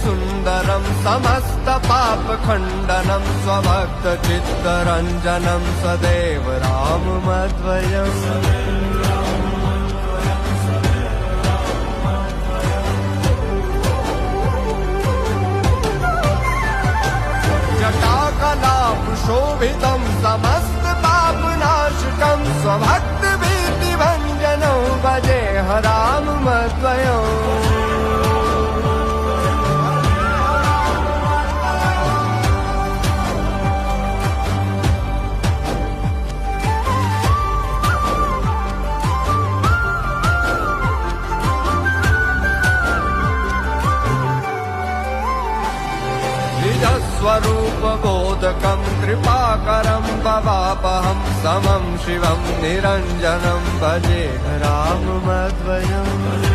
सुन्दरं समस्तपापखण्डनं स्वभक्तचित्तरञ्जनं सदैव राममद्वयम् जटाकलापशोभितं समस्तपापनाशकं स्वभक्तभीतिभञ्जनं भजे राममद्वयम् स्वरूपबोधकं कृपाकरं भवापहं समं शिवं निरञ्जनं भजे राममद्वयम्